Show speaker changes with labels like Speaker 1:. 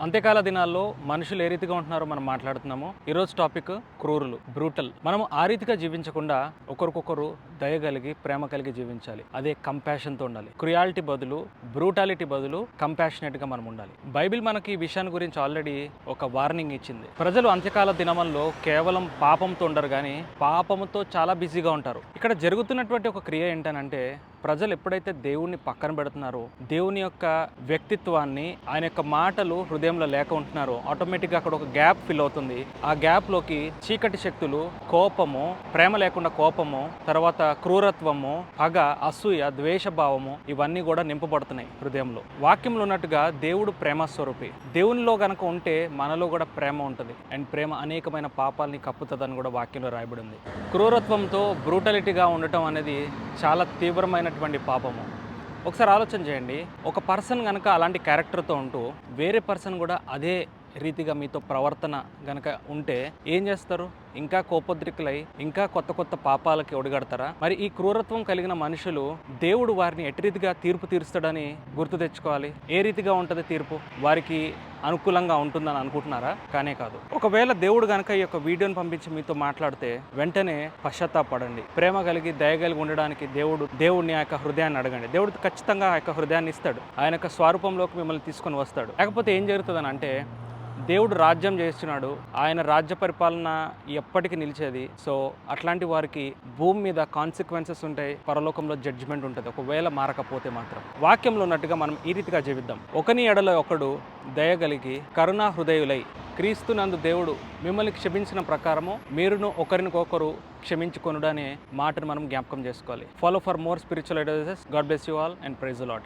Speaker 1: అంత్యకాల దినాల్లో మనుషులు ఏ రీతిగా ఉంటున్నారో మనం మాట్లాడుతున్నాము. ఈరోజు టాపిక్ క్రూరులు, బ్రూటల్. మనం ఆ రీతిగా జీవించకుండా ఒకరికొకరు దయ కలిగి, ప్రేమ కలిగి జీవించాలి. అదే కంపాషన్తో ఉండాలి. క్రుయాలిటీ బదులు, బ్రూటాలిటీ బదులు కంపాషనేట్గా మనం ఉండాలి. బైబిల్ మనకి ఈ విషయాన్ని గురించి ఆల్రెడీ ఒక వార్నింగ్ ఇచ్చింది. ప్రజలు అంత్యకాల దినమంలో కేవలం పాపంతో ఉండరు కానీ పాపముతో చాలా బిజీగా ఉంటారు. ఇక్కడ జరుగుతున్నటువంటి ఒక క్రియ ఏంటనంటే, ప్రజలు ఎప్పుడైతే దేవుణ్ణి పక్కన పెడుతున్నారో, దేవుని యొక్క వ్యక్తిత్వాన్ని, ఆయన యొక్క మాటలు హృదయంలో లేక ఉంటున్నారో, ఆటోమేటిక్గా అక్కడ ఒక గ్యాప్ ఫిల్ అవుతుంది. ఆ గ్యాప్లోకి చీకటి శక్తులు, కోపము, ప్రేమ లేకుండా కోపము, తర్వాత క్రూరత్వము, పగ, అసూయ, ద్వేషభావము ఇవన్నీ కూడా నింపబడుతున్నాయి హృదయంలో. వాక్యంలో ఉన్నట్టుగా దేవుడు ప్రేమ స్వరూపి. దేవునిలో గనక ఉంటే మనలో కూడా ప్రేమ ఉంటుంది. అండ్ ప్రేమ అనేకమైన పాపాలని కప్పుతుందని కూడా వాక్యంలో రాయబడి ఉంది. క్రూరత్వంతో బ్రూటాలిటీగా ఉండటం అనేది చాలా తీవ్రమైనటువంటి పాపము. ఒకసారి ఆలోచన చేయండి. ఒక పర్సన్ కనుక అలాంటి క్యారెక్టర్తో ఉంటూ వేరే పర్సన్ కూడా అదే రీతిగా మీతో ప్రవర్తన గనక ఉంటే ఏం చేస్తారు? ఇంకా కోపోద్రికులై ఇంకా కొత్త కొత్త పాపాలకి ఒడిగడతారా? మరి ఈ క్రూరత్వం కలిగిన మనుషులు దేవుడు వారిని ఎట్టి రీతిగా తీర్పు తీరుస్తాడని గుర్తు తెచ్చుకోవాలి. ఏ రీతిగా ఉంటుంది తీర్పు? వారికి అనుకూలంగా ఉంటుందని అనుకుంటున్నారా? కానే కాదు. ఒకవేళ దేవుడు కనుక ఈ యొక్క వీడియోని పంపించి మీతో మాట్లాడితే వెంటనే పశ్చాత్తాపడండి. ప్రేమ కలిగి, దయ కలిగి ఉండడానికి దేవుడిని ఆ యొక్క హృదయాన్ని అడగండి. దేవుడు ఖచ్చితంగా ఆ యొక్క హృదయాన్ని ఇస్తాడు. ఆయన యొక్క స్వరూపంలోకి మిమ్మల్ని తీసుకొని వస్తాడు. లేకపోతే ఏం జరుగుతుందని అంటే, దేవుడు రాజ్యం చేస్తున్నాడు. ఆయన రాజ్య పరిపాలన ఎప్పటికీ నిలిచేది. సో అట్లాంటి వారికి భూమి మీద కాన్సిక్వెన్సెస్ ఉంటాయి, పరలోకంలో జడ్జిమెంట్ ఉంటుంది ఒకవేళ మారకపోతే మాత్రం. వాక్యంలో ఉన్నట్టుగా మనం ఈ రీతిగా జీవిద్దాం. ఒకని ఎడల ఒకడు దయగలిగి కరుణా హృదయులై, క్రీస్తునందు దేవుడు మిమ్మల్ని క్షమించిన ప్రకారము మీరును ఒకరికొకరు క్షమించుకొనుడు అనే మాటను మనం జ్ఞాపకం చేసుకోవాలి. Follow for more spiritual advises. God bless you all and praise the lord.